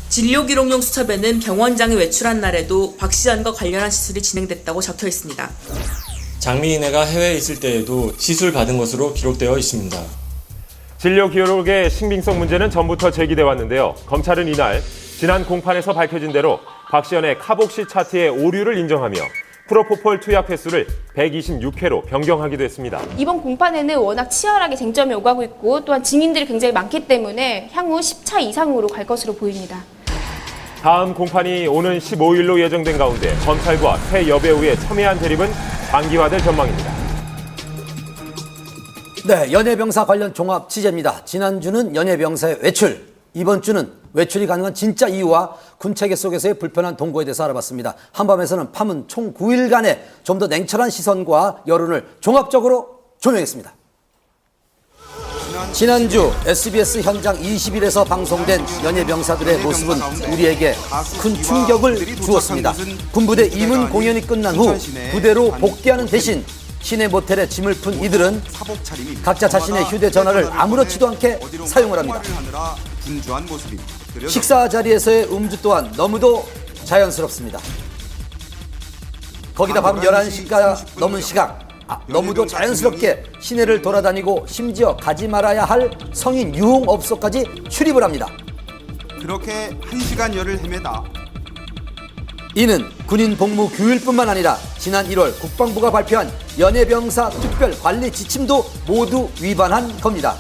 진료 기록용 수첩에는 병원장이 외출한 날에도 박 시장과 관련한 시술이 진행됐다고 적혀 있습니다. 장미인회가 해외에 있을 때에도 시술 받은 것으로 기록되어 있습니다. 진료 기록의 신빙성 문제는 전부터 제기돼 왔는데요. 검찰은 이날 지난 공판에서 밝혀진 대로 박시연의 카복시 차트의 오류를 인정하며 프로포폴 투약 횟수를 126회로 변경하기도 했습니다. 이번 공판에는 워낙 치열하게 쟁점이 오가고 있고 또한 증인들이 굉장히 많기 때문에 향후 10차 이상으로 갈 것으로 보입니다. 다음 공판이 오는 15일로 예정된 가운데 검찰과 새 여배우의 첨예한 대립은 장기화될 전망입니다. 네, 연예병사 관련 종합 취재입니다. 지난주는 연예병사의 외출, 이번 주는 외출이 가능한 진짜 이유와 군체계 속에서의 불편한 동거에 대해서 알아봤습니다. 한밤에서는 파문 총 9일간의 좀 더 냉철한 시선과 여론을 종합적으로 조명했습니다. 지난주 SBS 현장 20일에서 방송된 연예병사들의 모습은 우리에게 큰 충격을 주었습니다. 군부대 임은 공연이 끝난 후 부대로 복귀하는 대신 시내 모텔에 짐을 푼 이들은 각자 자신의 휴대전화를 아무렇지도 않게 사용을 합니다. 식사 자리에서의 음주 또한 너무도 자연스럽습니다. 거기다 밤 11시가 넘은 시각, 너무도 자연스럽게 시내를 돌아다니고 심지어 가지 말아야 할 성인 유흥업소까지 출입을 합니다. 그렇게 1시간여를 헤매다 이는 군인 복무 규율뿐만 아니라 지난 1월 국방부가 발표한 연예병사 특별 관리 지침도 모두 위반한 겁니다.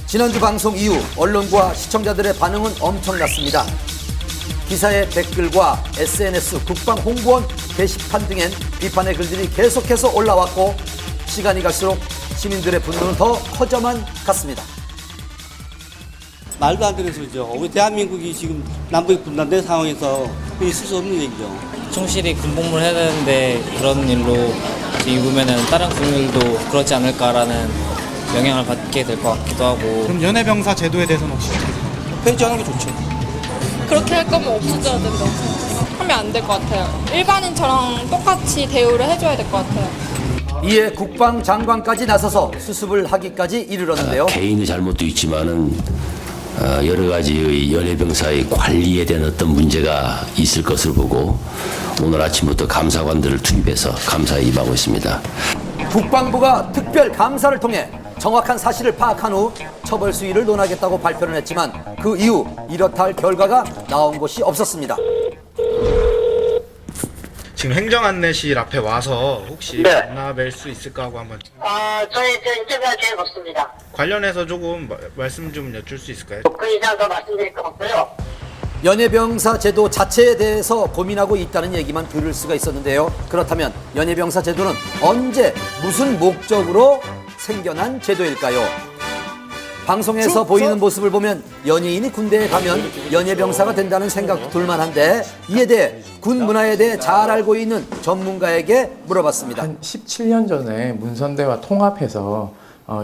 지난주 방송 이후 언론과 시청자들의 반응은 엄청났습니다. 기사의 댓글과 SNS, 국방홍보원 게시판 등엔 비판의 글들이 계속해서 올라왔고 시간이 갈수록 시민들의 분노는 더 커져만 갔습니다. 말도 안 되는 소리죠. 우리 대한민국이 지금 남북이 분단된 상황에서 있을 수 없는 얘기죠. 충실히 군복무를 해야 되는데 그런 일로 입으면은 다른 국민들도 그렇지 않을까라는 영향을 받게 될 것 같기도 하고. 그럼 연예병사 제도에 대해서는 혹시 폐지하는 게 좋죠. 그렇게 할 거면 없어져야 된다고 생각해요. 하면 안 될 것 같아요. 일반인처럼 똑같이 대우를 해줘야 될 것 같아요. 이에 국방장관까지 나서서 수습을 하기까지 이르렀는데요. 개인의 잘못도 있지만은 여러 가지의 연예병사의 관리에 대한 어떤 문제가 있을 것을 보고 오늘 아침부터 감사관들을 투입해서 감사에 임하고 있습니다. 국방부가 특별 감사를 통해 정확한 사실을 파악한 후 처벌 수위를 논하겠다고 발표를 했지만 그 이후 이렇다 할 결과가 나온 것이 없었습니다. 지금 행정안내실 앞에 와서 혹시 만나 뵐 수 있을까 하고 한번. 저희 인터뷰할 계획 없습니다. 관련해서 조금 말씀 좀 여쭐 수 있을까요? 그 이상 더 말씀드릴 거 없고요. 연예병사 제도 자체에 대해서 고민하고 있다는 얘기만 들을 수가 있었는데요. 그렇다면 연예병사 제도는 언제 무슨 목적으로 생겨난 제도일까요? 방송에서 보이는 모습을 보면 연예인이 군대에 가면 연예병사가 된다는 생각도 들만한데 이에 대해 군 문화에 대해 잘 알고 있는 전문가에게 물어봤습니다. 한 17년 전에 문선대와 통합해서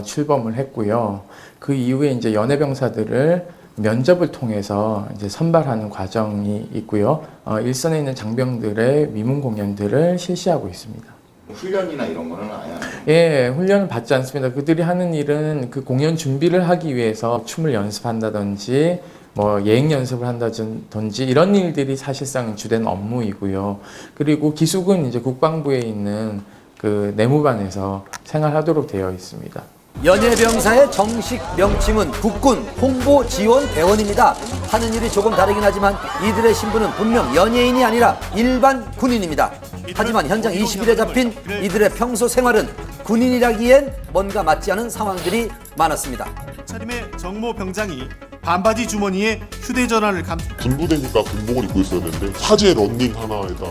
출범을 했고요. 그 이후에 이제 연예병사들을 면접을 통해서 이제 선발하는 과정이 있고요. 일선에 있는 장병들의 위문 공연들을 실시하고 있습니다. 훈련이나 이런 거는 아예? 예, 훈련을 받지 않습니다. 그들이 하는 일은 그 공연 준비를 하기 위해서 춤을 연습한다든지 뭐 예행 연습을 한다든지 이런 일들이 사실상 주된 업무이고요. 그리고 기숙은 이제 국방부에 있는 그 내무반에서 생활하도록 되어 있습니다. 연예병사의 정식 명칭은 국군 홍보지원대원입니다. 하는 일이 조금 다르긴 하지만 이들의 신분은 분명 연예인이 아니라 일반 군인입니다. 하지만 현장 20일에 잡힌 이들의 평소 생활은 군인이라기엔 뭔가 맞지 않은 상황들이 많았습니다. 차림의 정모 병장이 반바지 주머니에 휴대전화를 군부대니까 군복을 입고 있어야 되는데 사제 런닝 하나에다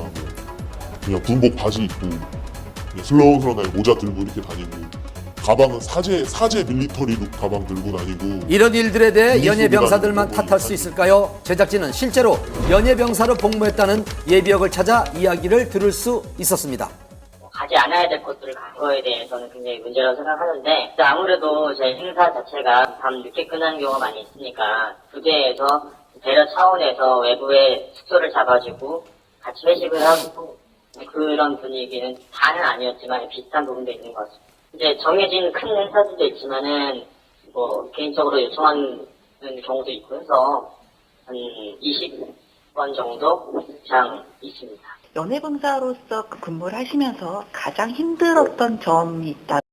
그냥 군복 바지 입고 그냥 슬렁슬렁하게 모자 들고 이렇게 다니고 가방은 사제 밀리터리 룩 가방 들고 다니고. 이런 일들에 대해 연예병사들만 탓할 수 있을까요? 제작진은 실제로 연예병사로 복무했다는 예비역을 찾아 이야기를 들을 수 있었습니다. 가지 않아야 될 곳들을 간 거에 대해서는 굉장히 문제라고 생각하는데 아무래도 제 행사 자체가 밤 늦게 끝나는 경우가 많이 있으니까 부대에서 배려 차원에서 외부에 숙소를 잡아주고 같이 회식을 하고 그런 분위기는 다는 아니었지만 비슷한 부분도 있는 것 같습니다. 이제 정해진 큰 행사들도 있지만은 뭐 개인적으로 요청한 경우도 있고 해서 한 20번 정도 장 있습니다. 연회병사로서 근무를 하시면서 가장 힘들었던 점이 있다.